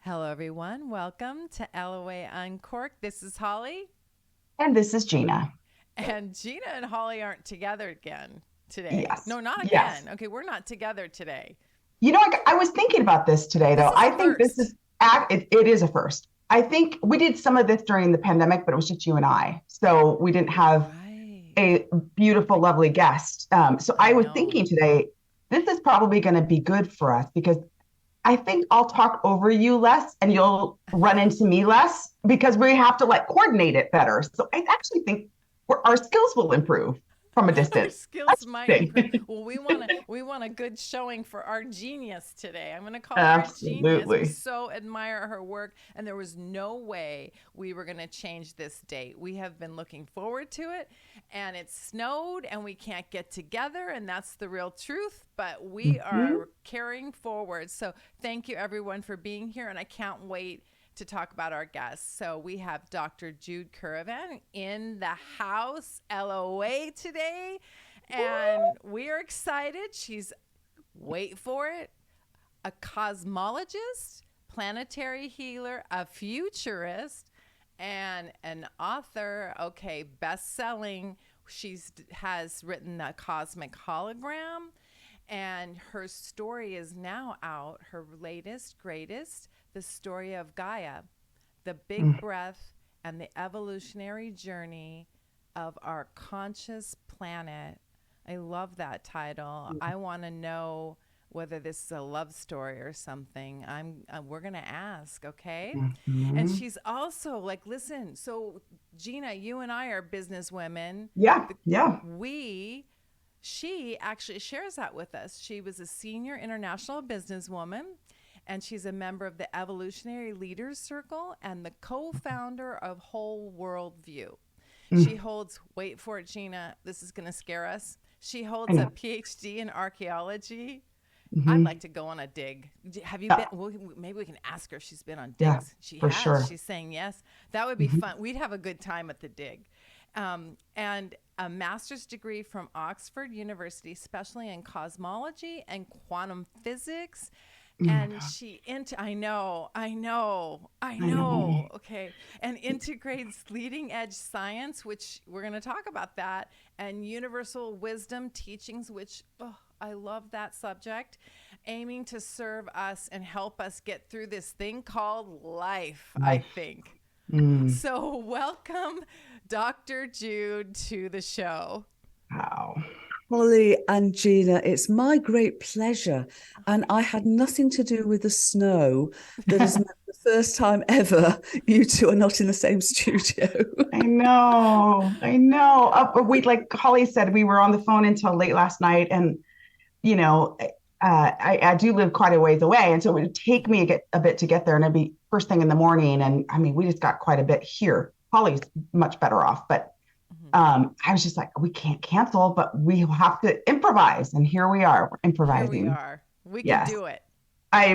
Hello, everyone. Welcome to LOA Uncorked. This is Holly. And this is Gina. And Gina and Holly aren't together again today. Yes. No, not Yes. again. Okay, we're not together today. I was thinking about this today, This though. is I a think this first. is, it is a first. I think we did some of this during the pandemic, but it was just you and I. So we didn't have Right. a beautiful, lovely guest. So I I was know. thinking today, this is probably going to be good for us because I think I'll talk over you less and you'll run into me less because we have to like coordinate it better. So I actually think our skills will improve from a Our distance. skills That's might the improve. thing. Well, we want a good showing for our genius today. I'm going to call her a genius. We Absolutely. so admire her work, and there was no way we were going to change this date. We have been looking forward to it, and it snowed, and we can't get together, and that's the real truth. But we Mhm. are carrying forward. So thank you, everyone, for being here, and I can't wait to talk about our guests. So we have Dr. Jude Currivan in the house, LOA today, and we are excited. She's, wait for it, a cosmologist, planetary healer, a futurist, and an author. Okay, best-selling. She's has written the Cosmic Hologram, and her story is now out. Her latest, greatest, The Story of Gaia, the big Mm. breath and the evolutionary journey of our conscious planet. I love that title. I want to know whether this is a love story or something. We're going to ask, okay? And Mhm. she's also like, listen, so Gina, you and I are business women. Yeah, The, yeah. we she actually shares that with us. She was a senior international businesswoman, and she's a member of the Evolutionary Leaders Circle and the co founder of Whole World View. She Mm. holds, wait for it, Gina, this is going to scare us. She I holds a know. PhD in archaeology. I'd like Hmm. to go on a dig. Have you been? Yeah, Well, maybe we can ask her if she's been on yeah, digs. She for has. sure. She's saying yes. That would be Hmm. fun. We'd have a good time at the dig. And a master's degree from Oxford University, especially in cosmology and quantum physics. Oh my And God. I I know. know. Okay. And integrates leading edge science, which we're going to talk about that, and universal wisdom teachings, which, oh, I love that subject, aiming to serve us and help us get through this thing called life, I Life. think. Mm. So, welcome, Dr. Jude, to the show. Wow. Holly and Gina, it's my great pleasure. And I had nothing to do with the snow that has meant the first time ever you two are not in the same studio. I know. I know. But we, like Holly said, we were on the phone until late last night, and you know, I do live quite a ways away, and so it would take me a bit to get there, and it'd be first thing in the morning. And I mean, we just got quite a bit here. Holly's much better off, but Mhm. I was just like, we can't cancel, but we have to improvise. And here we are, we're Here we improvising. are. We can Yes, do it.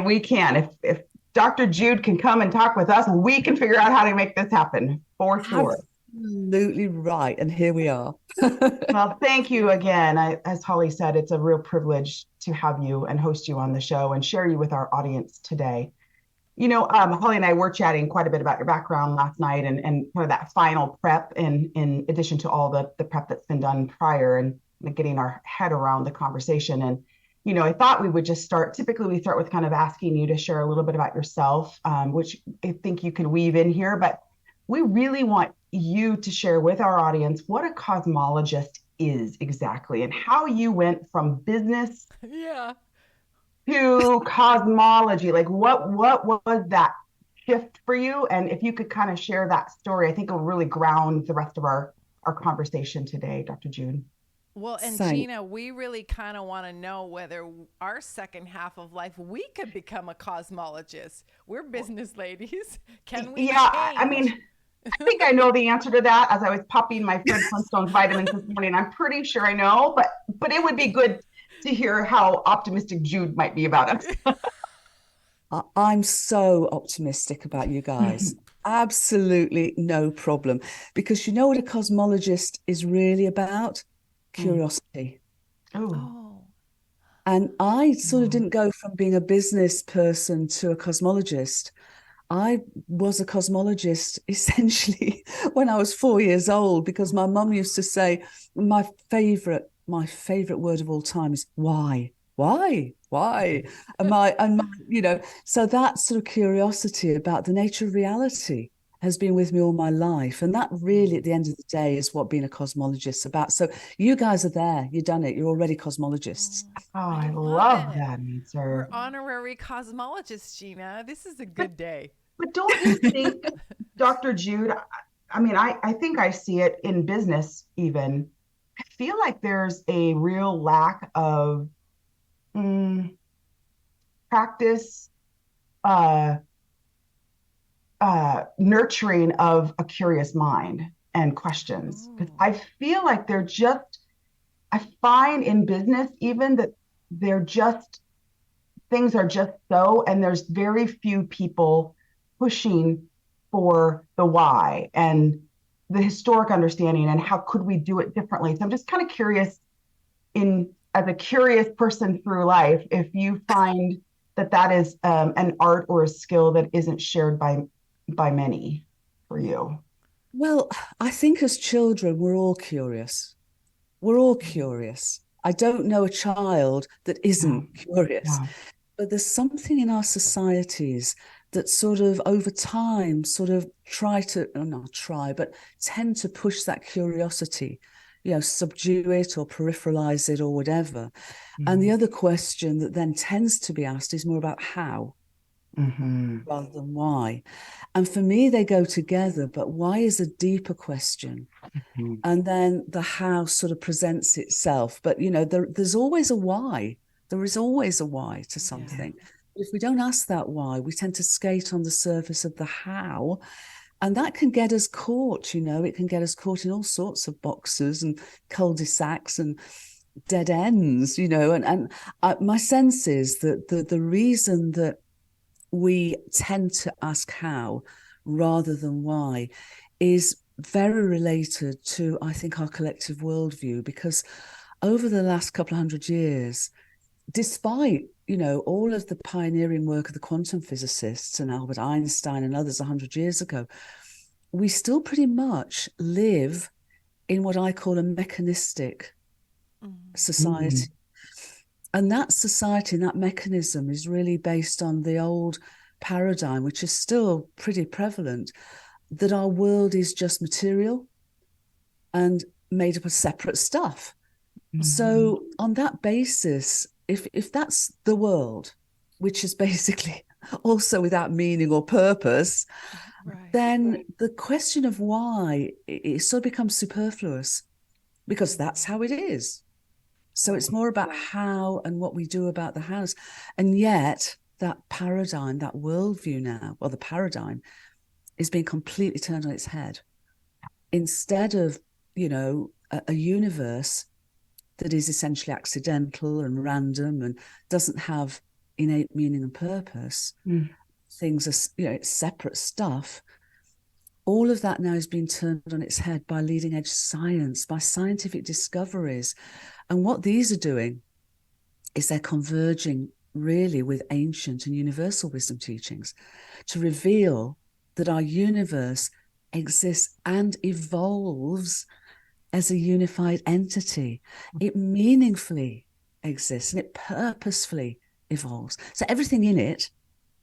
we can. If Dr. Jude can come and talk with us, we can figure out how to make this happen for sure. Absolutely right. And here we are. Well, thank you Beautiful. again. As Holly said, it's a real privilege to have you and host you on the show and share you with our audience today. Holly and I were chatting quite a bit about your background last night and kind of that final prep in addition to all the prep that's been done prior and getting our head around the conversation. And, I thought we would just start. Typically, we start with kind of asking you to share a little bit about yourself, which I think you can weave in here. But we really want you to share with our audience what a cosmologist is exactly and how you went from business Yeah. to cosmology. Like what was that shift for you? And if you could kind of share that story, I think it will really ground the rest of our conversation today, Dr. Jude. Well, and Thank Gina, we really kind of want to know whether our second half of life we could become a cosmologist. We're business ladies. Can we Yeah, I mean, change? I think I know the answer to that as I was popping my Fred Flintstones vitamins this morning. I'm pretty sure I know, but it would be good to hear how optimistic Jude might be about us. I'm so optimistic about you guys. Absolutely no problem. Because you know what a cosmologist is really about? Mm. Curiosity. Oh, Oh, And I sort of yeah. didn't go from being a business person to a cosmologist. I was a cosmologist essentially when I was 4 years old, because my mum used to say my favorite word of all time is why and my so that sort of curiosity about the nature of reality has been with me all my life, and that really at the end of the day is what being a cosmologist is about. So you guys are there, you've done it, you're already cosmologists. Oh, I I love love it. that We're answer. honorary cosmologists, Gina. This is a But good day. but don't you think, Dr. Jude, I mean, I think I see it in business even. I feel like there's a real lack of mm, practice, uh, nurturing of a curious mind and questions. Because Ooh. I feel like they're just, I find in business even that they're just, things are just so, and there's very few people pushing for the why and the historic understanding and how could we do it differently. So I'm just kind of curious, in as a curious person through life, if you find that that is an art or a skill that isn't shared by many for you. Well, I think as children we're all curious. We're all curious. I don't know a child that Yeah, isn't curious. yeah. But there's something in our societies that sort of over time sort of try to, or not try, but tend to push that curiosity, subdue it or peripheralize it or whatever. And the Mhm, other question that then tends to be asked is more about how mhm, rather than why. And for me, they go together, but why is a deeper question. mhm. And then the how sort of presents itself. But, there's always a why. There is always a why to Yeah. something. If we don't ask that why, we tend to skate on the surface of the how. And that can get us caught, it can get us caught in all sorts of boxes and cul-de-sacs and dead ends, my sense is that the reason that we tend to ask how rather than why is very related to, I think, our collective worldview. Because over the last couple of 100 years, despite, all of the pioneering work of the quantum physicists and Albert Einstein and others 100 years ago, we still pretty much live in what I call a mechanistic Mm. society. Mhm, And that society and that mechanism is really based on the old paradigm, which is still pretty prevalent, that our world is just material and made up of separate stuff. mhm, So on that basis, if that's the world, which is basically also without meaning or purpose, Right. then the question of why it sort of becomes superfluous, because that's how it is. So it's right. more about how and what we do about the house. And yet that paradigm, that worldview now, well, the paradigm is being completely turned on its head. Instead of, a universe that is essentially accidental and random and doesn't have innate meaning and purpose, Mm, things are, it's separate stuff. All of that now is being turned on its head by leading edge science, by scientific discoveries. And what these are doing is they're converging really with ancient and universal wisdom teachings to reveal that our universe exists and evolves as a unified entity. It meaningfully exists and it purposefully evolves. So everything in it,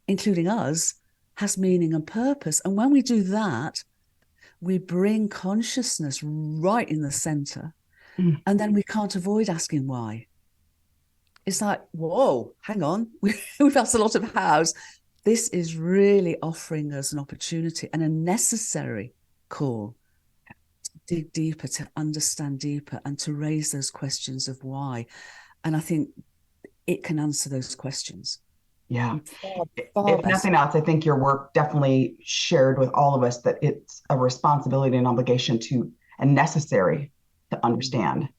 including us, has meaning and purpose. And when we do that, we bring consciousness right in the center. mm. And then we can't avoid asking why. It's like, whoa, hang on. We've asked a lot of hows. This is really offering us an opportunity and a necessary call to dig deeper, to understand deeper, and to raise those questions of why. And I think it can answer those questions Yeah. far, far If better. nothing else, I think your work definitely shared with all of us that it's a responsibility and obligation to, and necessary to understand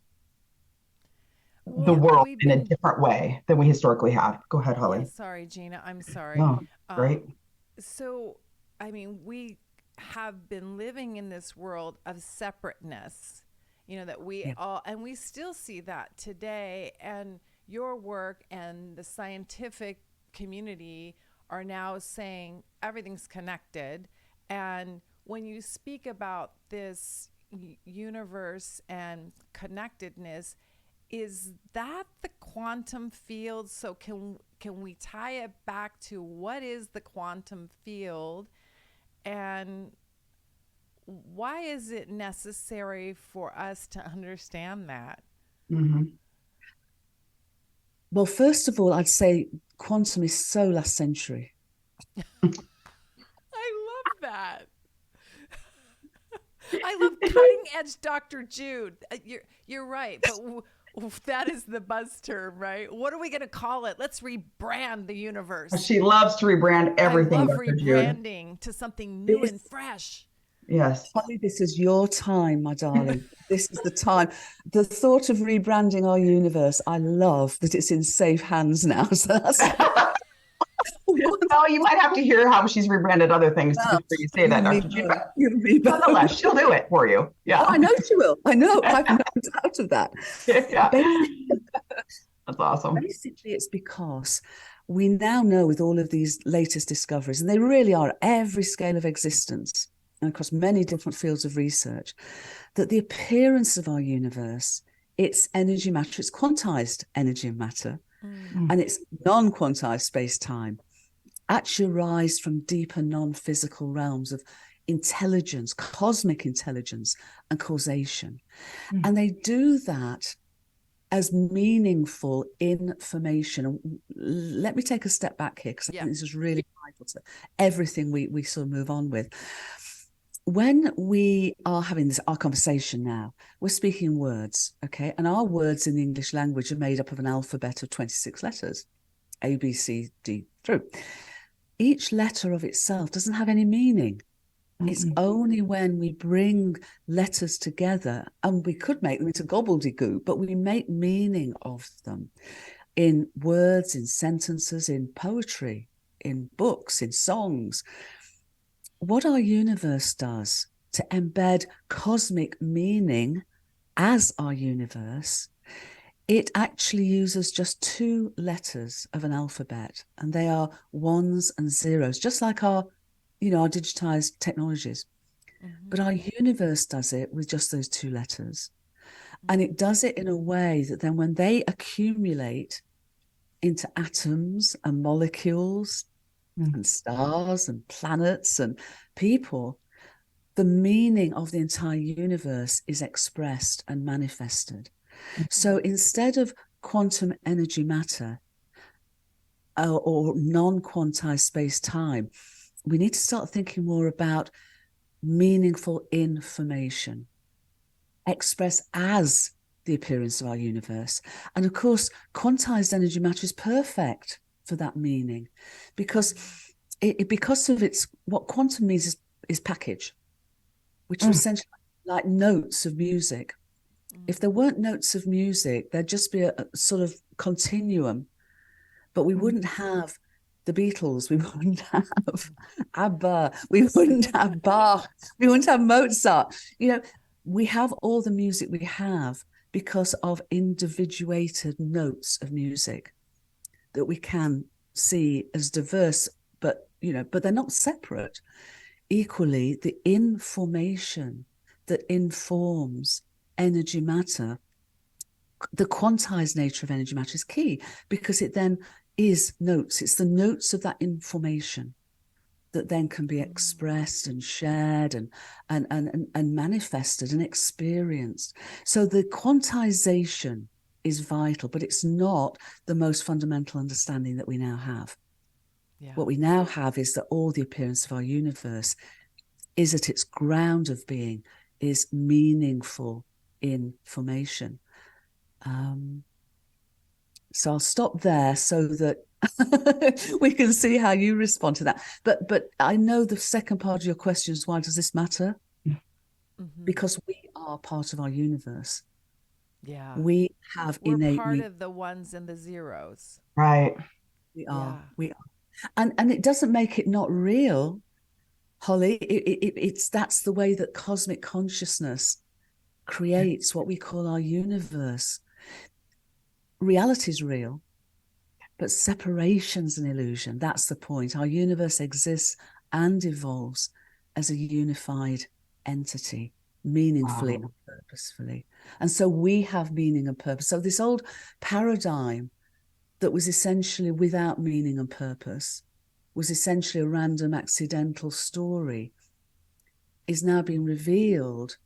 the Well, world we've in a been, different way than we historically have. Go ahead, yeah, Holly. sorry, Gina. I'm sorry. No, great. Um, so, I mean, we have been living in this world of separateness, that we Yeah. all, and we still see that today. And your work and the scientific community are now saying everything's connected. And when you speak about this universe and connectedness, is that the quantum field? So can we tie it back to what is the quantum field, and why is it necessary for us to understand that? Mm-hmm. Well, first of all, I'd say quantum is so last century. I love that. I love cutting edge Dr. Jude. You're right, but that is the buzz term, right? What are we going to call it? Let's rebrand the universe. She loves to rebrand everything. I love Dr. Jude. rebranding to something new and fresh. Yes. Holly, this is your time, my darling. This is the time. The thought of rebranding our universe, I love that it's in safe hands now. So that's Well, you might have to hear how she's rebranded other things before you say that, Dr. Jude. Nonetheless, she'll do it for you. Yeah. Oh, I know she will. I know. I've no doubt of that. Yeah. That's awesome. Basically, it's because we now know with all of these latest discoveries, and they really are at every scale of existence and across many different fields of research, that the appearance of our universe, it's energy matter, it's quantized energy and matter, and it's non-quantized space-time, actually arise from deeper non-physical realms of intelligence, cosmic intelligence and causation. And they do that as meaningful information. Let me take a step back here, because I think this is really vital to everything we sort of move on with. When we are having our conversation now, we're speaking words, okay? And our words in the English language are made up of an alphabet of 26 letters, A, B, C, D, through. Each letter of itself doesn't have any meaning. It's only when we bring letters together, and we could make them into gobbledygook, but we make meaning of them in words, in sentences, in poetry, in books, in songs. What our universe does to embed cosmic meaning as our universe, it actually uses just 2 letters of an alphabet, and they are ones and zeros, just like our digitized technologies. But our universe does it with just those 2 letters. And it does it in a way that then when they accumulate into atoms and molecules and stars and planets and people, the meaning of the entire universe is expressed and manifested. So instead of quantum energy matter or non-quantized space-time, we need to start thinking more about meaningful information expressed as the appearance of our universe. And of course, quantized energy matter is perfect for that meaning, because of its, what quantum means is package, which are essentially like notes of music. If there weren't notes of music, there'd just be a sort of continuum, but we wouldn't have the Beatles, we wouldn't have ABBA, we wouldn't have Bach, we wouldn't have Mozart. We have all the music we have because of individuated notes of music that we can see as diverse, but they're not separate. Equally, the information that informs energy matter, the quantized nature of energy matter, is key, because it then is notes. It's the notes of that information that then can be expressed and shared and manifested and experienced. So the quantization is vital, but it's not the most fundamental understanding that we now have. Yeah. What we now have is that all the appearance of our universe is at its ground of being is meaningful information. So I'll stop there so that we can see how you respond to that. But I know the second part of your question is, why does this matter? Because we are part of our universe. Yeah. We have innate... We're part of the ones and the zeros. Right. We are. Yeah. We are. And it doesn't make it not real, Holly. That's the way that cosmic consciousness creates what we call our universe. Reality is real. But separation's an illusion. That's the point. Our universe exists and evolves as a unified entity, meaningfully and purposefully. And so we have meaning and purpose. So this old paradigm that was essentially without meaning and purpose, was essentially a random accidental story, is now being revealed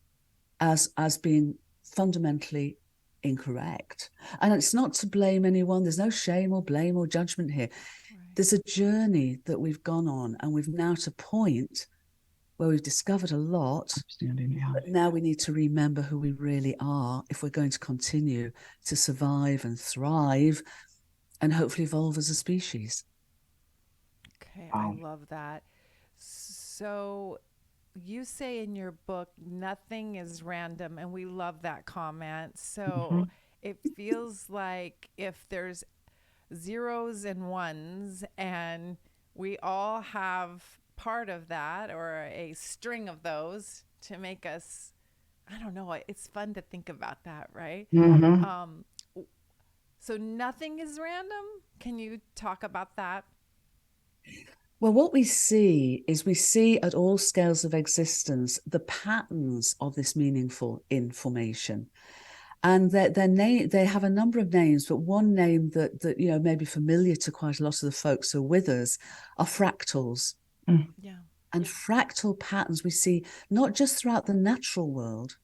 as being fundamentally incorrect. And it's not to blame anyone. There's no shame or blame or judgment here. Right. There's a journey that we've gone on, and we've now to a point where we've discovered a lot, but now we need to remember who we really are if we're going to continue to survive and thrive and hopefully evolve as a species. Okay, I love that. So you say in your book, nothing is random, and we love that comment. So it feels like if there's zeros and ones, and we all have part of that or a string of those to make us, I don't know, it's fun to think about that, right? So nothing is random. Can you talk about that? Well, what we see is we see at all scales of existence the patterns of this meaningful information. And they have a number of names, but one name that you know may be familiar to quite a lot of the folks who are with us are fractals. Yeah. And fractal patterns we see not just throughout the natural world,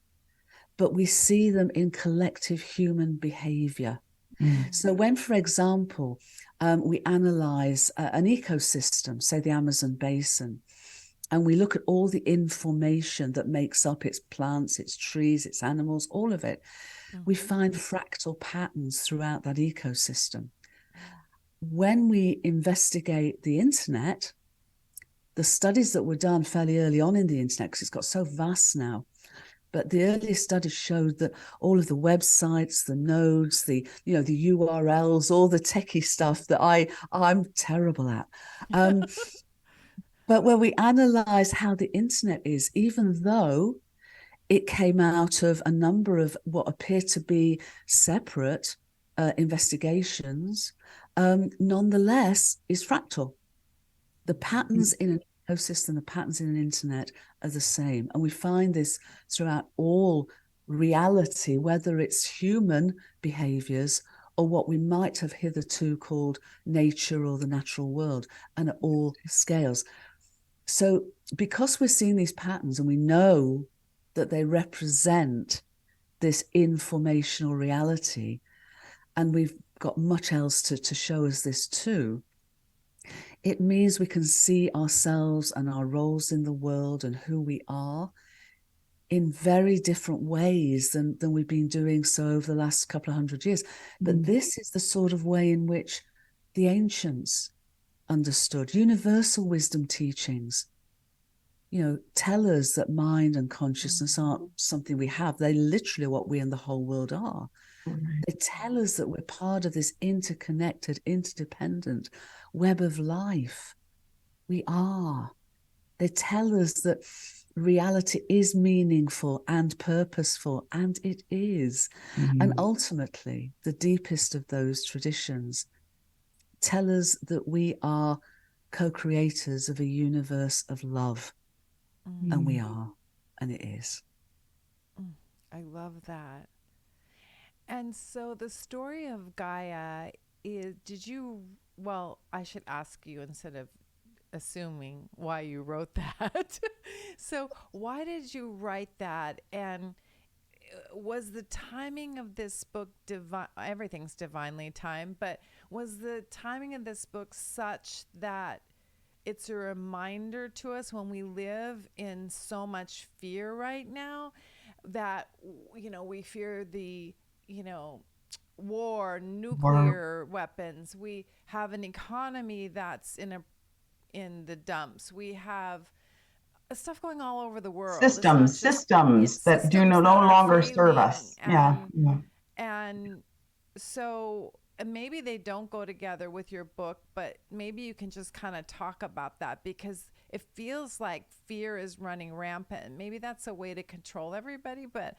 but we see them in collective human behavior. So when, for example, we analyze an ecosystem, say the Amazon basin, and we look at all the information that makes up its plants, its trees, its animals, all of it, we find fractal patterns throughout that ecosystem. When we investigate the internet, the studies that were done fairly early on in the internet, because it's got so vast now, but the early studies showed that all of the websites, the nodes, the URLs, all the techie stuff that I'm terrible at. But when we analyze how the internet is, even though it came out of a number of what appear to be separate investigations, nonetheless is fractal. The patterns in an ecosystem, the patterns in an internet are the same. And we find this throughout all reality, whether it's human behaviors or what we might have hitherto called nature or the natural world, and at all scales. So because we're seeing these patterns and we know that they represent this informational reality, and we've got much else to show us this too, it means we can see ourselves and our roles in the world and who we are in very different ways than we've been doing so over the last couple of 100 years. But this is the sort of way in which the ancients understood. Universal wisdom teachings, tell us that mind and consciousness aren't something we have. They literally are what we and the whole world are. They tell us that we're part of this interconnected, interdependent web of life. We are. They tell us that reality is meaningful and purposeful, and it is. And ultimately, the deepest of those traditions tell us that we are co-creators of a universe of love. And we are, and it is. I love that. And so the story of Gaia is, I should ask you instead of assuming why you wrote that. So why did you write that? And was the timing of this book divine? Everything's divinely timed, but was the timing of this book such that it's a reminder to us when we live in so much fear right now that, we fear the, war, nuclear weapons. We have an economy that's in the dumps. We have stuff going all over the world. Systems that do no longer serve us. And so maybe they don't go together with your book, but maybe you can just kind of talk about that, because it feels like fear is running rampant. Maybe that's a way to control everybody, but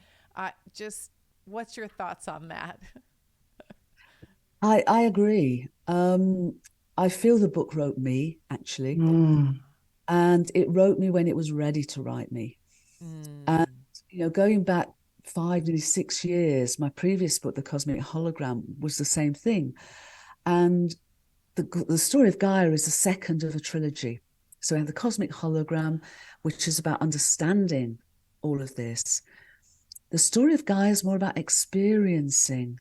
what's your thoughts on that? I agree. I feel the book wrote me, actually. Mm. And it wrote me when it was ready to write me. And, going back 5, nearly 6 years, my previous book, The Cosmic Hologram, was the same thing. And the Story of Gaia is the second of a trilogy. So we have The Cosmic Hologram, which is about understanding all of this. The Story of Gaia is more about experiencing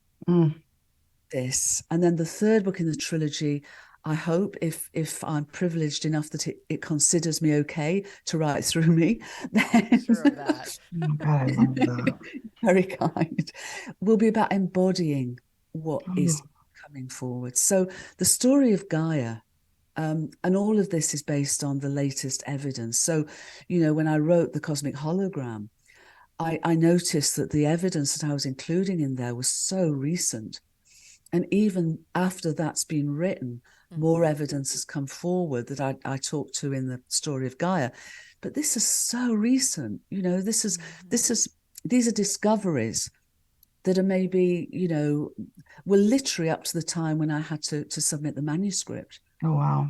this. And then the third book in the trilogy, I hope, if I'm privileged enough that it considers me okay to write through me, then Sure of that. Oh, God, I love that. very kind, will be about embodying what is coming forward. So the Story of Gaia, and all of this is based on the latest evidence. So, when I wrote The Cosmic Hologram, I noticed that the evidence that I was including in there was so recent. And even after that's been written, more evidence has come forward that I talked to in the Story of Gaia. But this is so recent. These are discoveries that are maybe, were literally up to the time when I had to submit the manuscript. Oh, wow.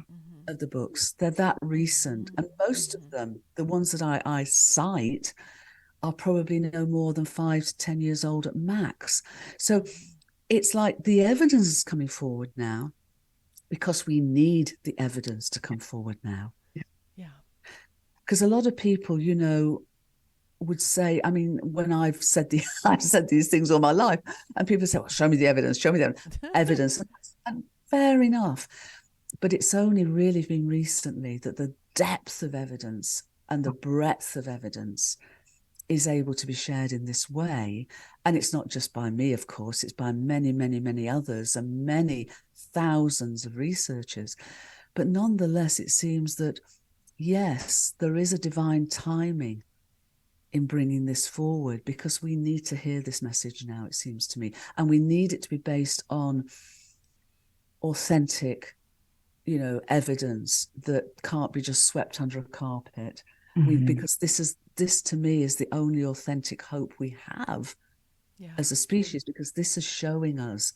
Of the books. They're that recent. And most of them, the ones that I cite, are probably no more than 5 to 10 years old at max. So it's like the evidence is coming forward now because we need the evidence to come forward now. Yeah. Because a lot of people, would say, I mean, when I've said these things all my life, and people say, well, show me the evidence, show me the evidence. And fair enough. But it's only really been recently that the depth of evidence and the breadth of evidence is able to be shared in this way. And it's not just by me, of course, it's by many, many, many others and many thousands of researchers. But nonetheless, it seems that, yes, there is a divine timing in bringing this forward because we need to hear this message now, it seems to me. And we need it to be based on authentic, evidence that can't be just swept under a carpet. Because this to me is the only authentic hope we have as a species, because this is showing us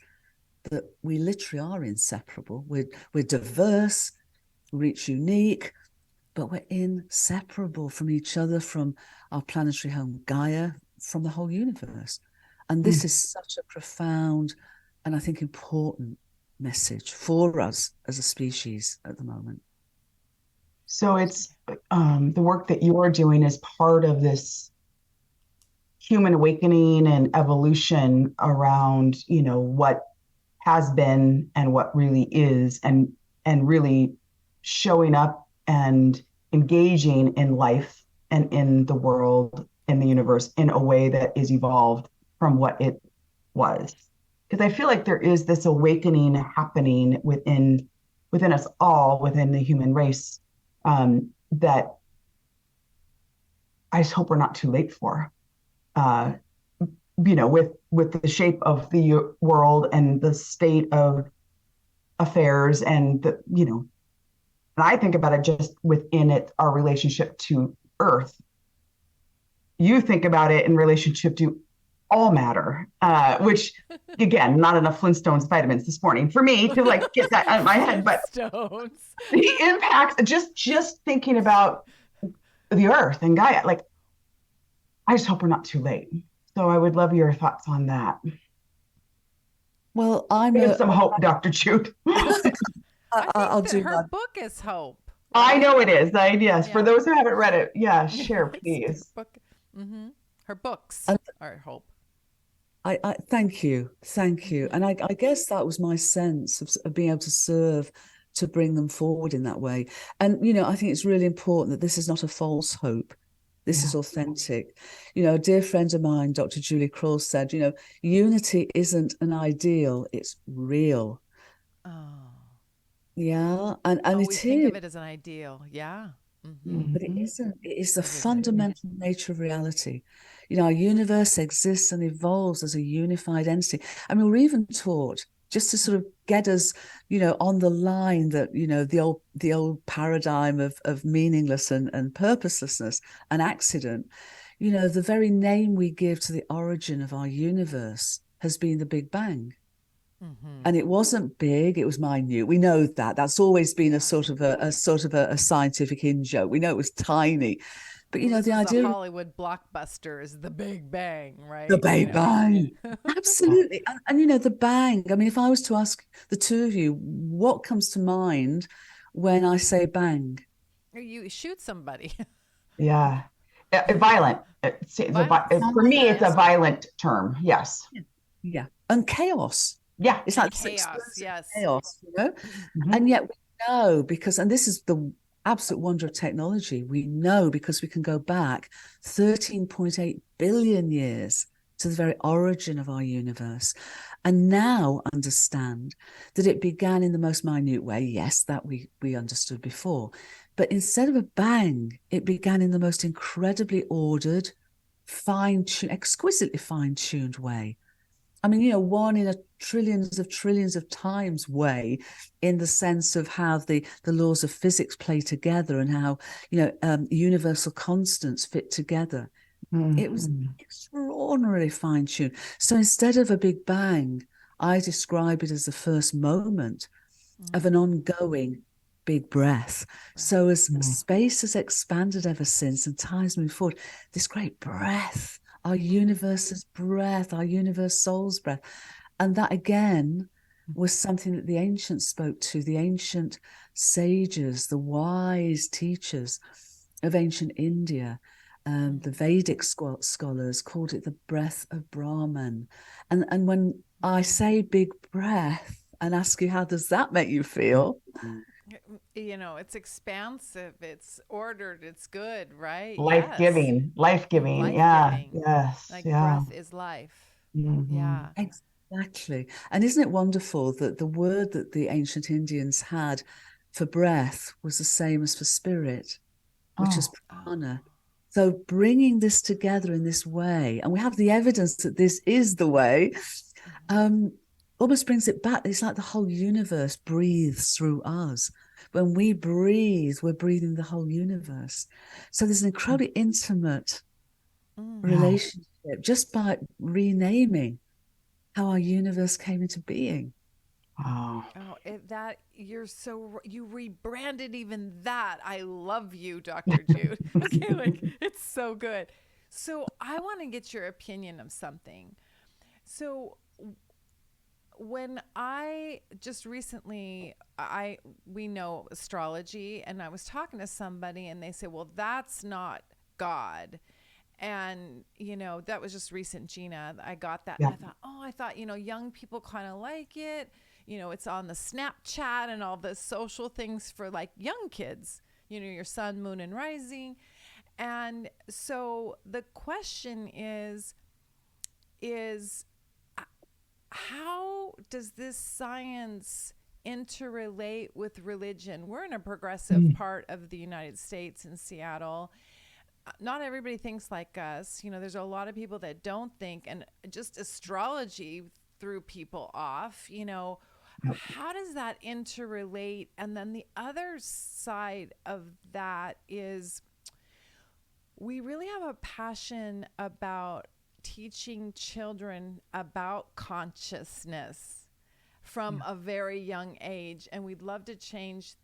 that we literally are inseparable. We're diverse, we're each unique, but we're inseparable from each other, from our planetary home Gaia, from the whole universe. And this is such a profound and I think important message for us as a species at the moment. So it's the work that you are doing is part of this human awakening and evolution around, what has been and what really is, and really showing up and engaging in life and in the world, in the universe, in a way that is evolved from what it was. Because I feel like there is this awakening happening within us all, within the human race, that I just hope we're not too late for. With the shape of the world and the state of affairs, and and I think about it just within our relationship to Earth. You think about it in relationship to all matter, which again, not enough Flintstones vitamins this morning for me to get that out of my head, but Flintstones. The impacts, just thinking about the Earth and Gaia, I just hope we're not too late. So I would love your thoughts on that. Well, Give some hope, Dr. Jude. I'll do her that. book is hope. Right? I know it is. Yes. For those who haven't read it, share, please. Her book. Her books are hope. I thank you. And I guess that was my sense of being able to serve, to bring them forward in that way. And, I think it's really important that this is not a false hope. This is authentic. A dear friend of mine, Dr. Julie Kroll, said, unity isn't an ideal, it's real. Oh. Yeah. And we it think is. of it as an ideal. Yeah. But it isn't. It is the fundamental nature of reality. Our universe exists and evolves as a unified entity. I mean, we're even taught, just to sort of get us, on the line, that, the old paradigm of meaningless and purposelessness and accident, the very name we give to the origin of our universe has been the Big Bang. And it wasn't big, it was minute. We know that. That's always been a sort of a scientific in-joke. We know it was tiny. But Well, the was idea a Hollywood blockbuster is the Big Bang, right? the Big Bang. Absolutely. And the bang. I mean, if I was to ask the two of you, what comes to mind when I say bang? You shoot somebody. Yeah. Violent. Violence. For me, it's a Yes. violent term. Yes. Yeah. And chaos. Yeah. It's And like chaos. Yes. chaos, Mm-hmm. And yet we know and this is the absolute wonder of technology, we know because we can go back 13.8 billion years to the very origin of our universe and now understand that it began in the most minute way. Yes, that we understood before. But instead of a bang, it began in the most incredibly ordered, fine-tuned, exquisitely fine-tuned way. I mean, one in a trillions of times way, in the sense of how the laws of physics play together and how, universal constants fit together. Mm-hmm. It was extraordinarily fine-tuned. So instead of a big bang, I describe it as the first moment of an ongoing big breath. So as space has expanded ever since and time's moved forward, this great breath, our universe's breath, our universe soul's breath. And that again was something that the ancients spoke to, the ancient sages, the wise teachers of ancient India. The Vedic scholars called it the breath of Brahman. And when I say big breath and ask you, how does that make you feel? It's expansive, it's ordered, it's good, right? Life-giving. Life-giving. Yeah. Yes. Like Yeah. breath is life. Mm-hmm. Yeah. Exactly. And isn't it wonderful that the word that the ancient Indians had for breath was the same as for spirit, which is prana. So bringing this together in this way, and we have the evidence that this is the way, almost brings it back. It's like the whole universe breathes through us. When we breathe, we're breathing the whole universe. So there's an incredibly intimate relationship just by renaming how our universe came into being. Wow. You rebranded even that. I love you, Dr. Jude. Okay, it's so good. So I want to get your opinion of something. So when I just recently, we know astrology, and I was talking to somebody and they said, well, that's not God. And, that was just recent, Gina. I got that. Yeah. And I thought, young people kind of like it. It's on the Snapchat and all the social things for like young kids, your sun, moon, and rising. And so the question is how does this science interrelate with religion? We're in a progressive part of the United States in Seattle. Not everybody thinks like us. There's a lot of people that don't think, and just astrology threw people off. How does that interrelate? And then the other side of that is we really have a passion about teaching children about consciousness from a very young age. And we'd love to change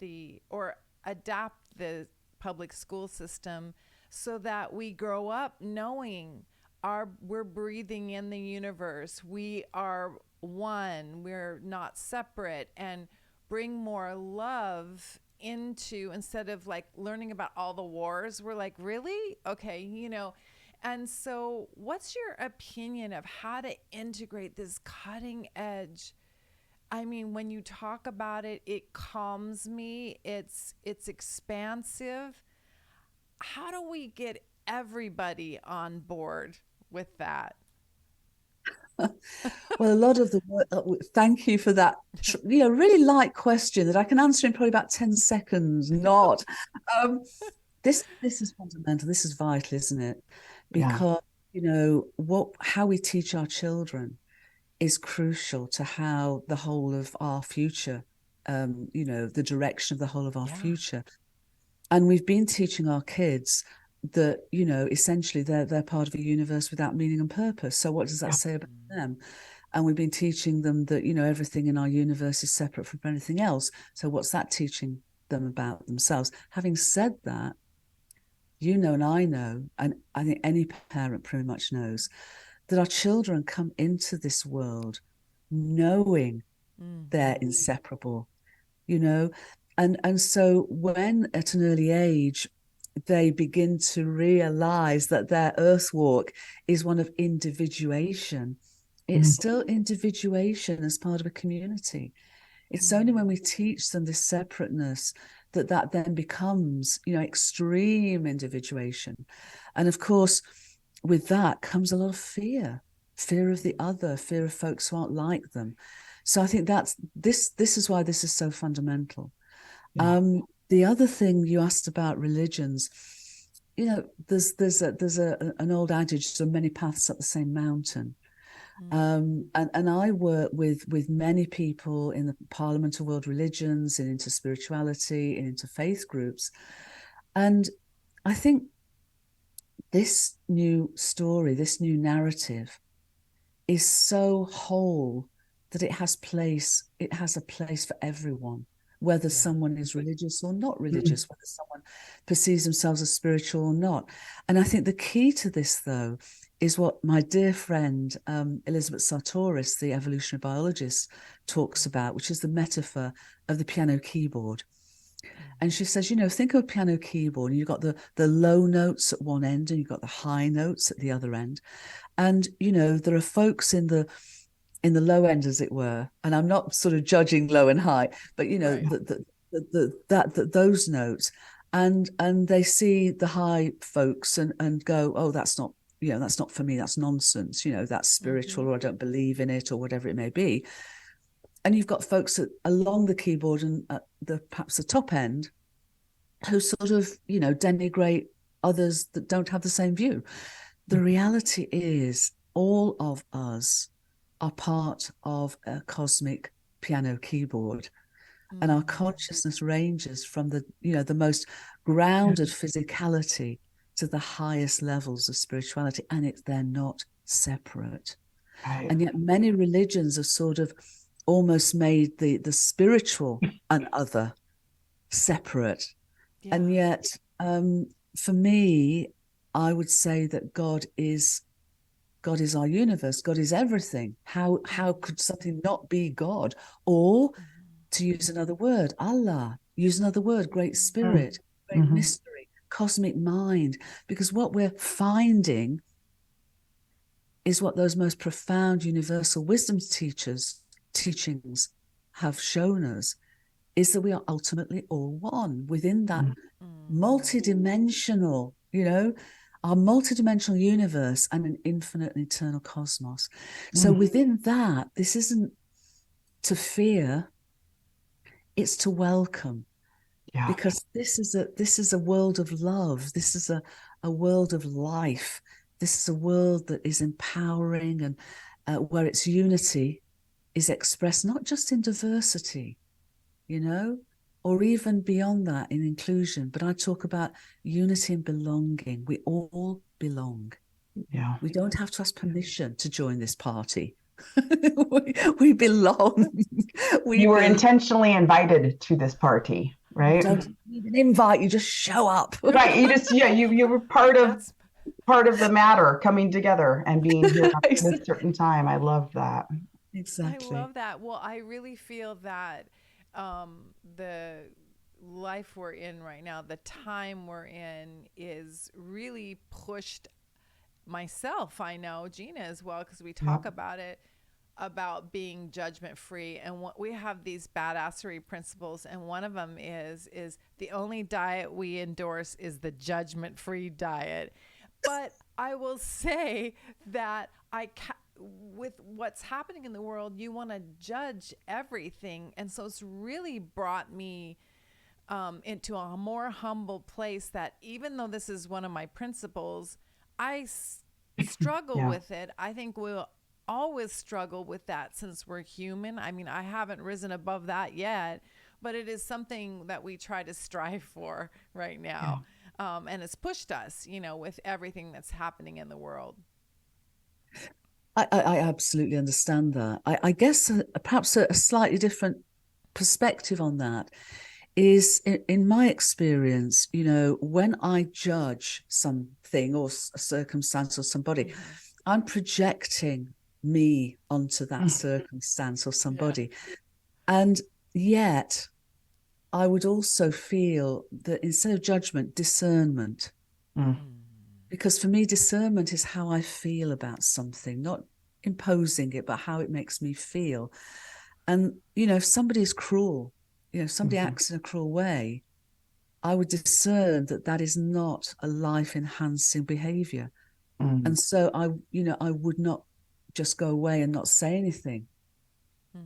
or adapt the public school system so that we grow up knowing we're breathing in the universe. We are one. We're not separate, and bring more love into, instead of like learning about all the wars. We're like, really? Okay, And so what's your opinion of how to integrate this cutting edge? I mean, when you talk about it, it calms me. It's expansive. How do we get everybody on board with that? Well, a lot of the work, thank you for that, really light question that I can answer in probably about 10 seconds. Not. This is fundamental. This is vital, isn't it? Because, how we teach our children is crucial to how the whole of our future, the direction of the whole of our future. And we've been teaching our kids that, essentially they're part of a universe without meaning and purpose. So what does that say about them? And we've been teaching them that, everything in our universe is separate from anything else. So what's that teaching them about themselves? Having said that, and I know, and I think any parent pretty much knows, that our children come into this world knowing they're inseparable, and so when at an early age they begin to realize that their earth walk is one of individuation, it's still individuation as part of a community. It's only when we teach them this separateness that then becomes, extreme individuation. And of course, with that comes a lot of fear of the other, fear of folks who aren't like them. So I think this is why this is so fundamental. Yeah. The other thing you asked about religions, there's an old adage, so many paths up the same mountain. And I work with many people in the Parliament of World Religions and into spirituality and into faith groups. And I think this new story, this new narrative is so whole that it has a place for everyone, whether someone is religious or not religious, whether someone perceives themselves as spiritual or not. And I think the key to this, though, is what my dear friend Elizabeth Sartoris, the evolutionary biologist, talks about, which is the metaphor of the piano keyboard. And she says, think of a piano keyboard, and you've got the low notes at one end and you've got the high notes at the other end. And, there are folks in the low end, as it were, and I'm not sort of judging low and high, but, those notes, and they see the high folks and go, oh, that's not for me, that's nonsense, that's spiritual, or I don't believe in it, or whatever it may be. And you've got folks along the keyboard and at perhaps the top end who sort of, denigrate others that don't have the same view. The reality is all of us are part of a cosmic piano keyboard. And our consciousness ranges from the most grounded physicality to the highest levels of spirituality, and they're not separate. Right. And yet many religions have sort of almost made the spiritual and other separate. Yeah. And yet for me, I would say that God is our universe. God is everything. How could something not be God? Or to use another word, Allah, use another word, great spirit, great mystery, cosmic mind. Because what we're finding is what those most profound universal wisdom teachings have shown us, is that we are ultimately all one within that multidimensional, our multidimensional universe and an infinite and eternal cosmos. So within that, this isn't to fear, it's to welcome. Yeah. Because this is a world of love. This is a world of life. This is a world that is empowering, and where its unity is expressed not just in diversity, or even beyond that in inclusion, but I talk about unity and belonging. We all belong. Yeah. We don't have to ask permission to join this party. we belong. You were intentionally invited to this party, right? You don't need an invite, you just show up. Right. You were part of the matter coming together and being here at a certain time. I love that. Exactly. I love that. Well, I really feel that the life we're in right now, the time we're in, is really pushed myself. I know Gina as well, because we talk about it, about being judgment free. And what we have these badassery principles, and one of them is the only diet we endorse is the judgment free diet. But I will say that with what's happening in the world, you want to judge everything. And so it's really brought me into a more humble place, that even though this is one of my principles, I struggle with it. I think we'll always struggle with that since we're human. I mean, I haven't risen above that yet, but it is something that we try to strive for right now. And it's pushed us, with everything that's happening in the world. I absolutely understand that. I guess perhaps a slightly different perspective on that is in my experience, when I judge something or a circumstance or somebody, I'm projecting me onto that circumstance or somebody. Yeah. And yet I would also feel that instead of judgment, discernment. Because for me, discernment is how I feel about something, not imposing it, but how it makes me feel. And, if somebody is cruel, if somebody acts in a cruel way, I would discern that that is not a life-enhancing behavior. And so I would not just go away and not say anything.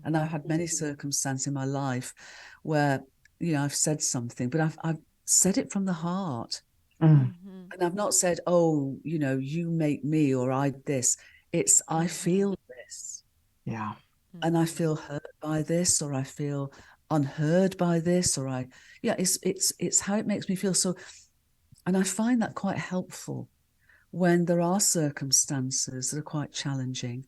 And I've had many circumstances in my life where, I've said something, but I've said it from the heart. And I've not said, oh, you make me, or I this. It's I feel this. Yeah. And I feel hurt by this, or I feel unheard by this, or it's how it makes me feel. So, and I find that quite helpful when there are circumstances that are quite challenging.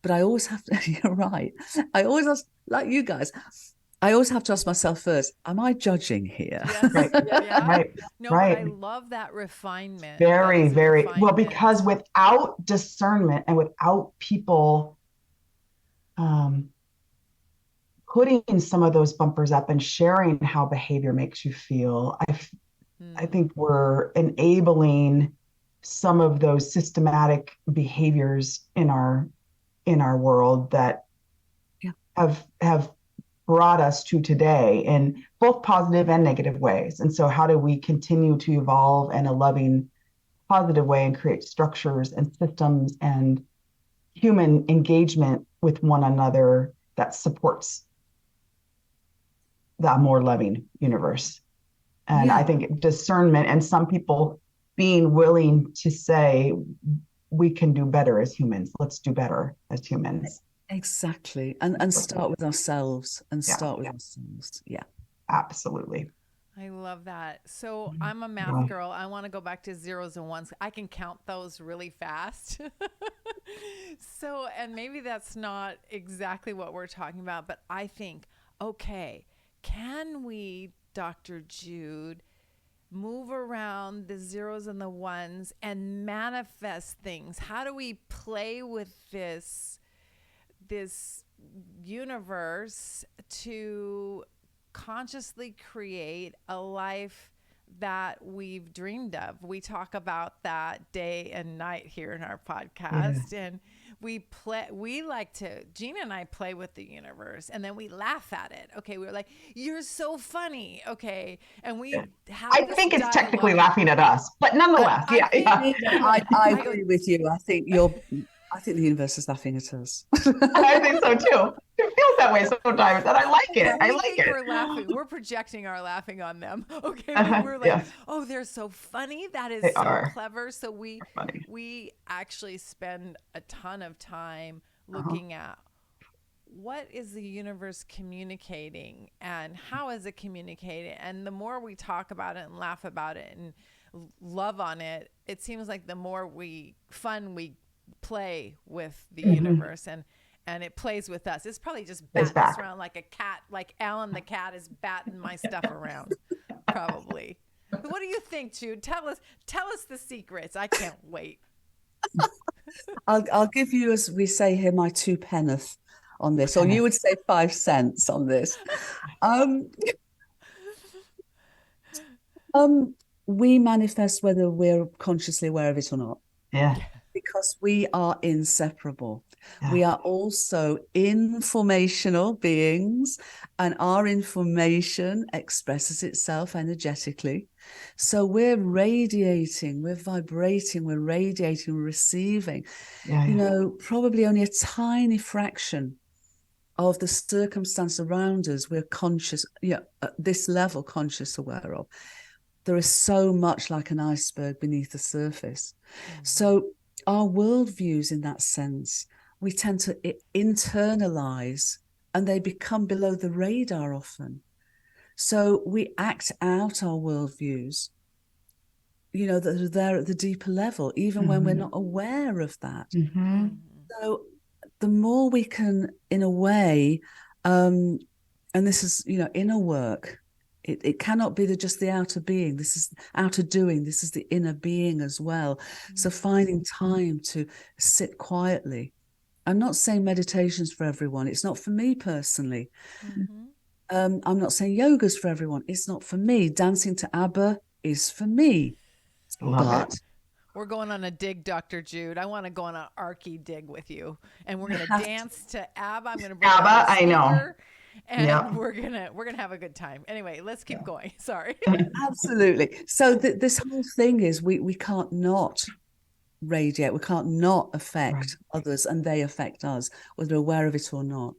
But I always have to, you're right. I always ask, like you guys, I always have to ask myself first, am I judging here? Yes. Right. Yeah. Right. No, right. but I love that refinement. Very, very refinement. well, because without discernment and without people putting some of those bumpers up and sharing how behavior makes you feel, I think we're enabling some of those systematic behaviors in our world that have brought us to today in both positive and negative ways. And so how do we continue to evolve in a loving, positive way and create structures and systems and human engagement with one another that supports the more loving universe? And I think discernment, and some people being willing to say, we can do better as humans. Let's do better as humans. Exactly. And start with ourselves and start with ourselves. Yeah. Absolutely. I love that. So I'm a math girl. I want to go back to zeros and ones. I can count those really fast. So, and maybe that's not exactly what we're talking about, but I think, okay, can we, Dr. Jude, move around the zeros and the ones and manifest things? How do we play with this universe to consciously create a life that we've dreamed of? We talk about that day and night here in our podcast, and Gina and I play with the universe, and then we laugh at it. Okay, we're like, you're so funny. Okay, and we have I think it's technically laughing at us, but nonetheless, I agree with you. I think the universe is laughing at us. I think so too. It feels that way sometimes, and I like it. I like it. We're laughing. We're projecting our laughing on them. Okay, we're like, oh, they're so funny. That is clever. So we actually spend a ton of time looking at what is the universe communicating and how is it communicating. And the more we talk about it and laugh about it and love on it, it seems like the more we play with the universe, and it plays with us. It's probably just batting us around like a cat, like Alan the cat is batting my stuff around, probably. But what do you think, Jude? Tell us the secrets. I can't wait. I'll give you, as we say here, my 2 penneth on this, or you would say 5 cents on this. We manifest whether we're consciously aware of it or not. Yeah. Because we are inseparable. Yeah. We are also informational beings, and our information expresses itself energetically. So we're radiating, we're vibrating, we're radiating, we're receiving, probably only a tiny fraction of the circumstance around us we're conscious, at this level, conscious aware of. There is so much like an iceberg beneath the surface. So our worldviews, in that sense, we tend to internalize, and they become below the radar often. So we act out our worldviews, that are there at the deeper level, even when we're not aware of that. So the more we can, in a way, and this is, inner work. It cannot be just the outer being. This is outer doing. This is the inner being as well. Mm-hmm. So finding time to sit quietly. I'm not saying meditation's for everyone. It's not for me personally. Mm-hmm. I'm not saying yoga's for everyone. It's not for me. Dancing to ABBA is for me. Love it. We're going on a dig, Dr. Jude. I want to go on an Archie dig with you, and we're gonna dance to ABBA. I'm gonna bring ABBA. out a speaker, I know. and we're gonna have a good time. Anyway, let's keep going. Sorry. Absolutely. So this whole thing is we can't not radiate. We can't not affect others, and they affect us, whether we're aware of it or not.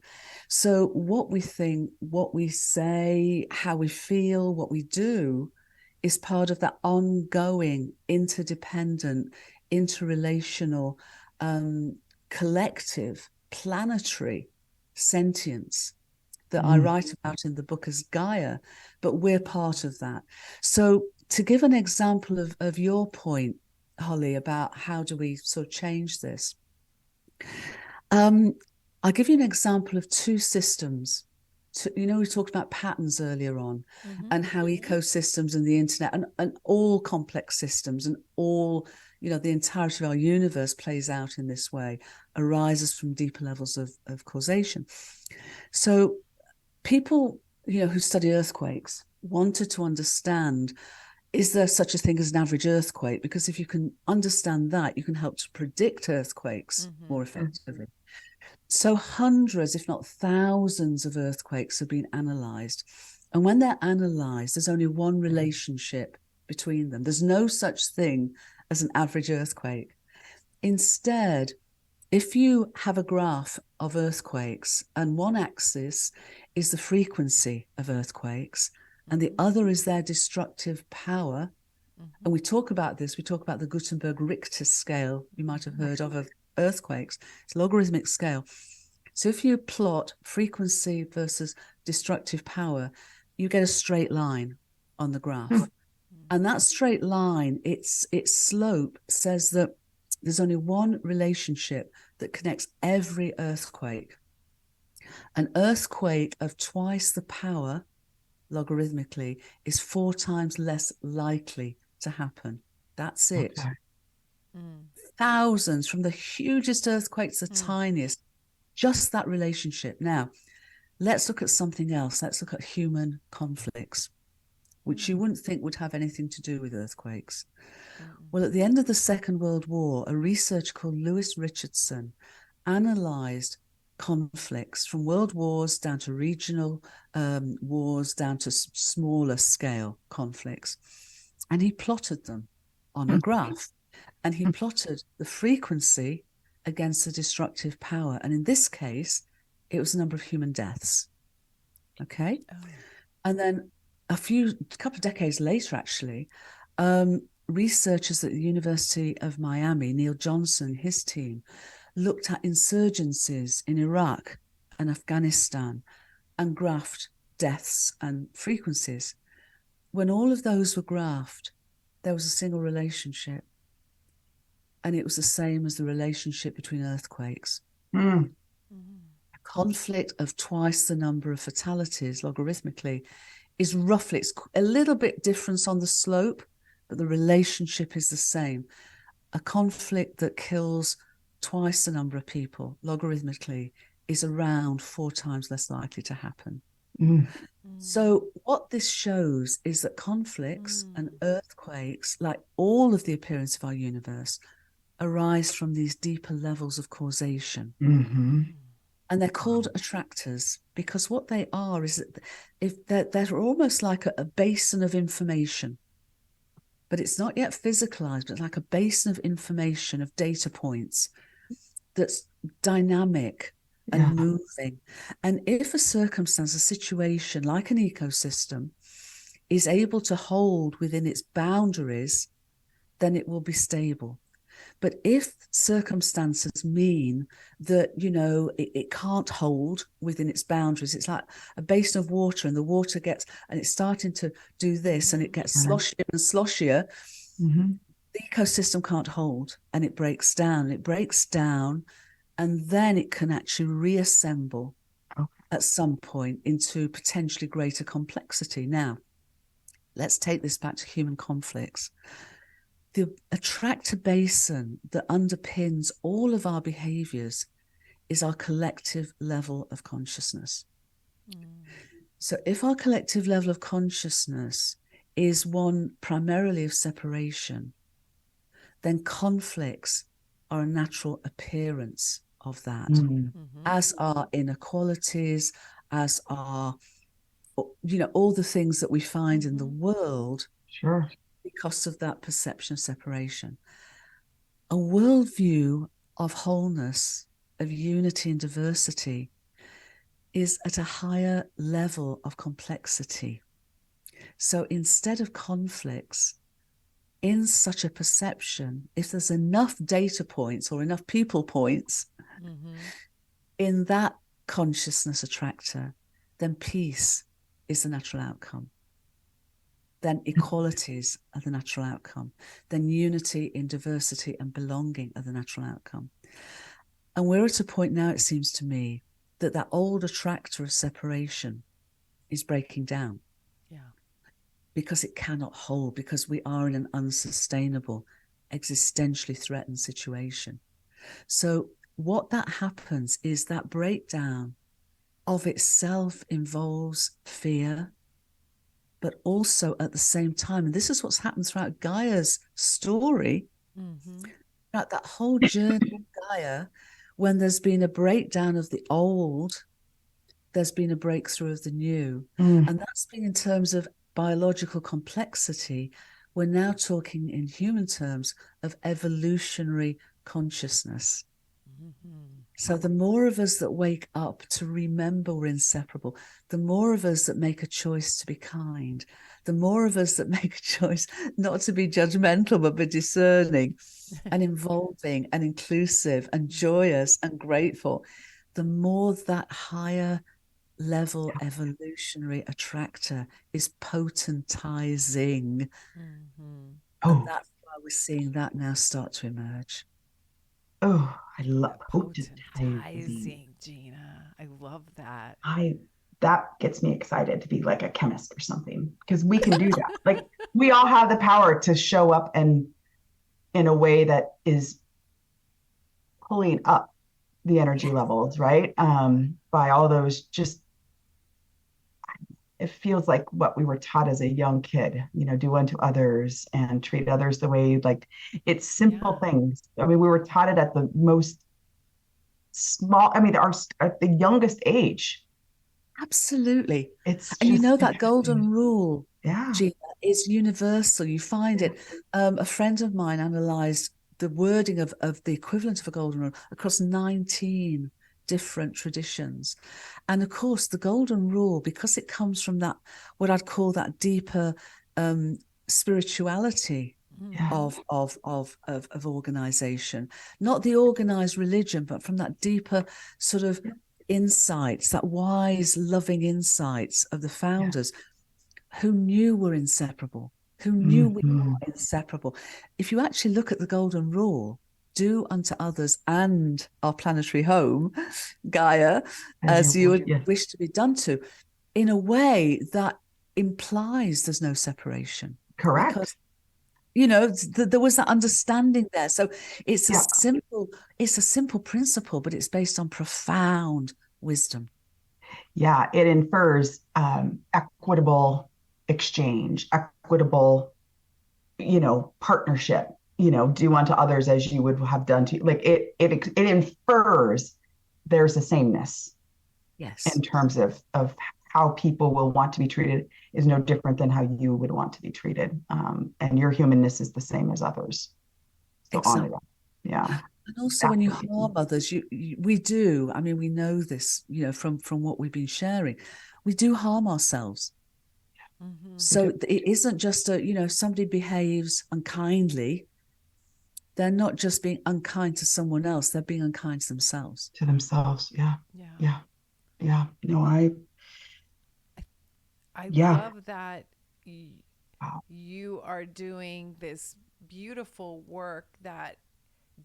So what we think, what we say, how we feel, what we do is part of that ongoing, interdependent, interrelational, collective, planetary sentience that I write about in the book as Gaia, but we're part of that. So to give an example of your point, Holly, about how do we sort of change this, I'll give you an example of two systems. We talked about patterns earlier on, and how ecosystems and the internet and all complex systems and all, the entirety of our universe plays out in this way, arises from deeper levels of causation. So people, who study earthquakes wanted to understand, is there such a thing as an average earthquake? Because if you can understand that, you can help to predict earthquakes more effectively. So hundreds, if not thousands of earthquakes have been analysed. And when they're analysed, there's only one relationship between them. There's no such thing as an average earthquake. Instead, if you have a graph of earthquakes and one axis is the frequency of earthquakes and the other is their destructive power, and we talk about this, we talk about the Gutenberg Richter scale you might have heard of earthquakes. It's a logarithmic scale. So if you plot frequency versus destructive power, you get a straight line on the graph. And that straight line, its slope says that there's only one relationship that connects every earthquake. An earthquake of twice the power, logarithmically, is 4 times less likely to happen. That's it. Okay. Thousands, from the hugest earthquakes to the tiniest, just that relationship. Now, let's look at something else. Let's look at human conflicts, which you wouldn't think would have anything to do with earthquakes. Well, at the end of the Second World War, a researcher called Lewis Richardson analysed conflicts from world wars down to regional wars, down to smaller scale conflicts. And he plotted them on a graph. And he plotted the frequency against the destructive power. And in this case, it was the number of human deaths. Okay. And then a couple of decades later, actually, researchers at the University of Miami, Neil Johnson, his team, looked at insurgencies in Iraq and Afghanistan and graphed deaths and frequencies. When all of those were graphed, there was a single relationship. And it was the same as the relationship between earthquakes. A conflict of twice the number of fatalities, logarithmically, is roughly, it's a little bit different on the slope, but the relationship is the same. A conflict that kills twice the number of people, logarithmically, is around 4 times less likely to happen. So what this shows is that conflicts and earthquakes, like all of the appearance of our universe, arise from these deeper levels of causation. And they're called attractors because what they are is that if they're almost like a basin of information, but it's not yet physicalized, but like a basin of information, of data points that's dynamic and moving. And if a circumstance, a situation like an ecosystem is able to hold within its boundaries, then it will be stable. But if circumstances mean that, it can't hold within its boundaries, it's like a basin of water and the water and it's starting to do this and it gets sloshier and sloshier, the ecosystem can't hold and it breaks down. and then it can actually reassemble Okay. at some point into potentially greater complexity. Now, let's take this back to human conflicts. The attractor basin that underpins all of our behaviors is our collective level of consciousness. So if our collective level of consciousness is one primarily of separation, then conflicts are a natural appearance of that, as are inequalities, as are, all the things that we find in the world. Sure. Because of that perception of separation. A worldview of wholeness, of unity and diversity is at a higher level of complexity. So instead of conflicts, in such a perception, if there's enough data points or enough people points in that consciousness attractor, then peace is the natural outcome. Then equalities are the natural outcome. Then unity in diversity and belonging are the natural outcome. And we're at a point now, it seems to me, that that old attractor of separation is breaking down. Yeah. Because it cannot hold, because we are in an unsustainable, existentially threatened situation. So what that happens is that breakdown of itself involves fear, but also at the same time, and this is what's happened throughout Gaia's story, throughout that whole journey of Gaia, when there's been a breakdown of the old, there's been a breakthrough of the new. And that's been in terms of biological complexity. We're now talking in human terms of evolutionary consciousness. So the more of us that wake up to remember we're inseparable, the more of us that make a choice to be kind, the more of us that make a choice not to be judgmental, but be discerning and involving and inclusive and joyous and grateful, the more that higher level evolutionary attractor is potentizing. And that's why we're seeing that now start to emerge. Oh, I love potentizing, Gina. I love that. That gets me excited to be like a chemist or something, because we can do that. Like, we all have the power to show up and in a way that is pulling up the energy levels, right? By all those, just, it feels like what we were taught as a young kid, do unto others and treat others the way you'd like. It's simple things. I mean, we were taught it at the most small, at the youngest age. Absolutely. It's and just that golden rule, yeah, Gina, is universal. You find it. A friend of mine analysed the wording of the equivalent of a golden rule across 19 different traditions. And of course, the golden rule, because it comes from that, what I'd call that deeper spirituality of organization, not the organized religion, but from that deeper sort of insights, that wise, loving insights of the founders who knew we're inseparable, who knew we are inseparable. If you actually look at the golden rule, do unto others and our planetary home, Gaia, as you would wish to be done to, in a way that implies there's no separation. correct. Because there was that understanding there. So it's a simple principle, but it's based on profound wisdom. Yeah, it infers equitable exchange, equitable, partnership. Do unto others as you would have done to, like, it infers there's a sameness. Yes. In terms of how people will want to be treated is no different than how you would want to be treated. And your humanness is the same as others. So exactly. honor that. Yeah. And also when you harm others, we do. I mean, we know this, from what we've been sharing. We do harm ourselves. So it isn't just somebody behaves unkindly. They're not just being unkind to someone else. They're being unkind to themselves. To themselves. Yeah. Yeah. I love that you are doing this beautiful work that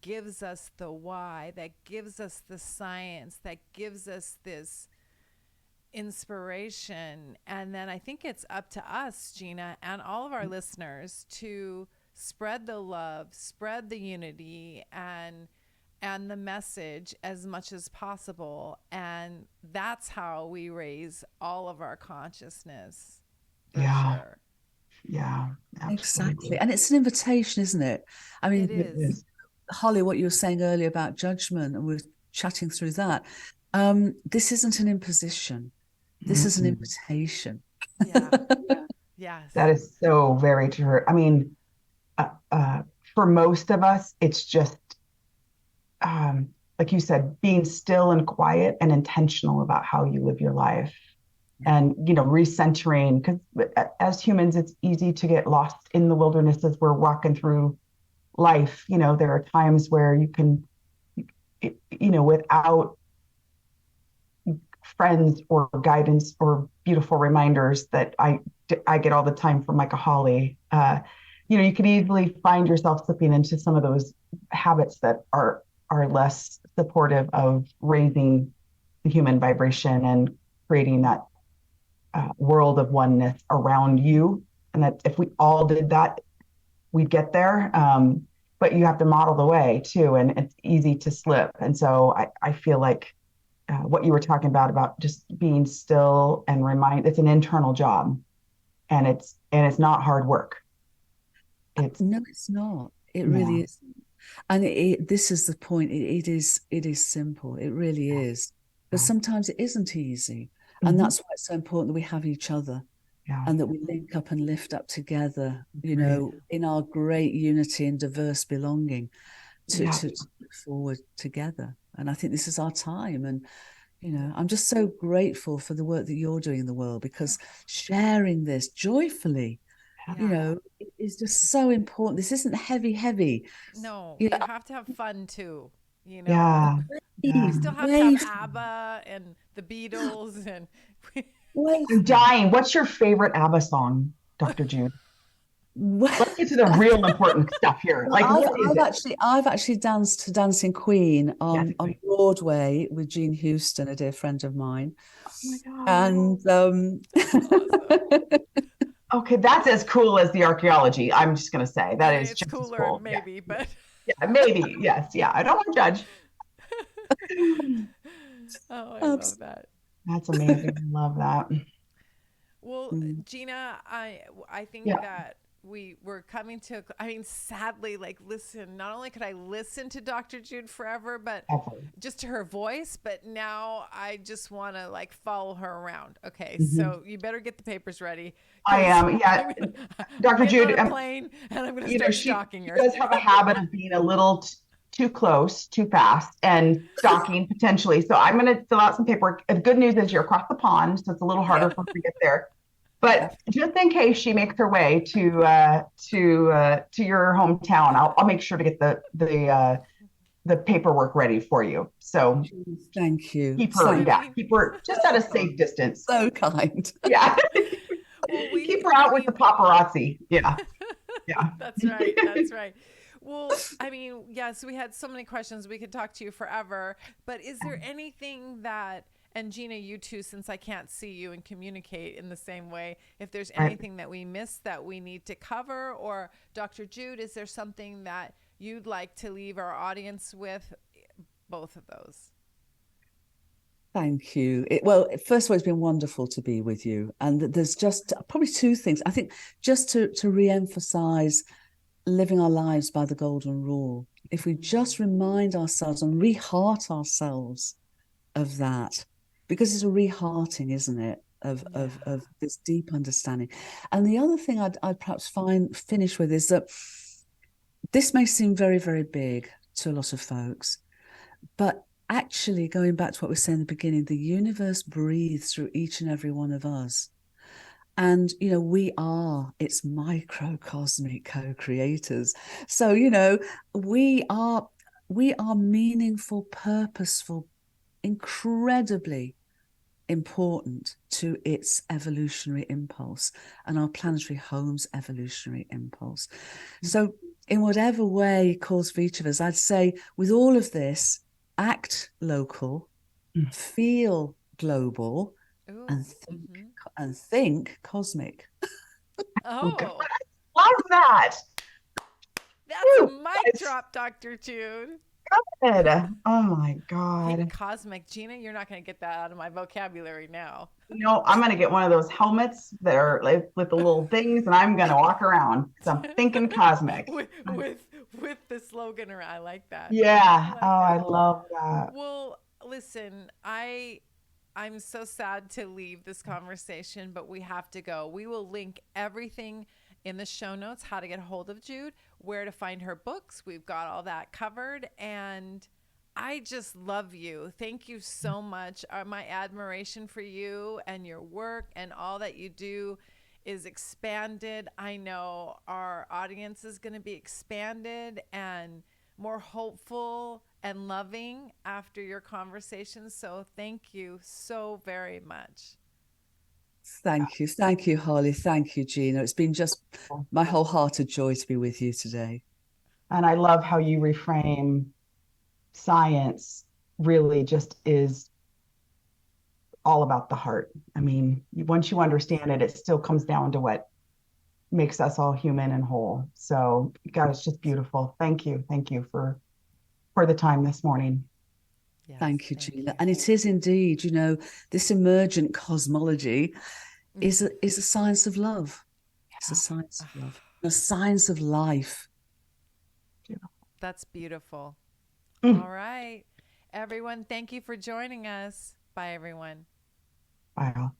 gives us the why, that gives us the science, that gives us this inspiration. And then I think it's up to us, Gina, and all of our listeners to spread the love, spread the unity, and the message as much as possible. And that's how we raise all of our consciousness, for sure. Yeah, absolutely. Exactly. And it's an invitation, isn't it? I mean, It is. Holly, what you were saying earlier about judgment, and we were chatting through that. This isn't an imposition. This is an invitation. Yeah. Yes. That is so very true. I mean, for most of us, it's just, like you said, being still and quiet and intentional about how you live your life. And, recentering, because as humans, it's easy to get lost in the wilderness as we're walking through life. There are times where you can, without friends or guidance or beautiful reminders that I get all the time from Micah Holly, you can easily find yourself slipping into some of those habits that are less supportive of raising the human vibration and creating that world of oneness around you. And that if we all did that, we'd get there. But you have to model the way too, and it's easy to slip. And so I feel like what you were talking about just being still and it's an internal job, and it's not hard work. No, it's not. It really is. And this is the point. It is simple. It really is. But sometimes it isn't easy. And that's why it's so important that we have each other, and that we link up and lift up together, in our great unity and diverse belonging to look forward together. And I think this is our time. And, I'm just so grateful for the work that you're doing in the world, because sharing this joyfully, is just so important. This isn't heavy. No, you have to have fun too. Yeah. We still have to have ABBA and the Beatles and. I'm dying. What's your favorite ABBA song, Dr. Jude? Let's get to the real important stuff here. I've actually danced to Dancing Queen on Broadway with Jean Houston, a dear friend of mine. Oh my God. And Awesome. Okay, that's as cool as the archaeology. I'm just gonna say that is just cooler, cool. maybe, but maybe, yes, I don't want to judge. Oh, I love that. That's amazing. I love that. Well, Gina, I think that we're coming to, sadly, listen, not only could I listen to Dr. Jude forever, but just to her voice, but now I just want to follow her around. Okay. So you better get the papers ready. I am. Yeah. Dr. Jude, on a plane, and I'm going to start stalking her. She does have a habit of being a little too close, too fast, and stalking potentially. So I'm going to fill out some paperwork. The good news is you're across the pond, so it's a little harder for her to get there. But just in case she makes her way to your hometown, I'll make sure to get the paperwork ready for you. So thank you. Keep her just at a safe distance. So kind. Yeah. Keep her out with the paparazzi. Yeah. That's right. That's right. Well, yes, we had so many questions. We could talk to you forever. But is there anything that, and Gina, you too, since I can't see you and communicate in the same way, if there's anything that we missed that we need to cover, or Dr. Jude, is there something that you'd like to leave our audience with? Both of those. Thank you. First of all, it's been wonderful to be with you. And there's just probably two things. I think just to re-emphasize living our lives by the golden rule. If we just remind ourselves and re-heart ourselves of that, because it's a re-hearting, isn't it, of this deep understanding. And the other thing I'd perhaps finish with is that this may seem very, very big to a lot of folks, but actually, going back to what we said in the beginning, the universe breathes through each and every one of us. And, we are its microcosmic co-creators. So, we are meaningful, purposeful, incredibly important to its evolutionary impulse and our planetary home's evolutionary impulse. So in whatever way calls for each of us. I'd say with all of this, act local, feel global, Ooh. and think cosmic. Oh, God, Oh, I love that. that's a Whew, mic that's drop, Dr. Jude. good. Oh my Think God. cosmic. Gina, you're not going to get that out of my vocabulary now. I'm gonna get one of those helmets that are like with the little things, and I'm gonna walk around because I'm thinking cosmic. with with with the slogan around. I like that. I Yeah. Oh, like I that. love that. Well, listen, I'm so sad to leave this conversation, but we have to go. We will link everything in the show notes, how to get a hold of Jude, where to find her books. We've got all that covered. And I just love you. Thank you so much. My admiration for you and your work and all that you do is expanded. I know our audience is going to be expanded and more hopeful and loving after your conversation. So thank you so very much. Thank you, Holly. Thank you, Gina. It's been just my wholehearted joy to be with you today. And I love how you reframe science really just is all about the heart. I mean, once you understand it, it still comes down to what makes us all human and whole. So, God, it's just beautiful. Thank you. Thank you for the time this morning. Yes, Thank you, thank Gina. you. And it is indeed, this emergent cosmology is a science of love. It's a science of love, a science of life. That's beautiful. Mm. All right. Everyone, thank you for joining us. Bye, everyone. Wow.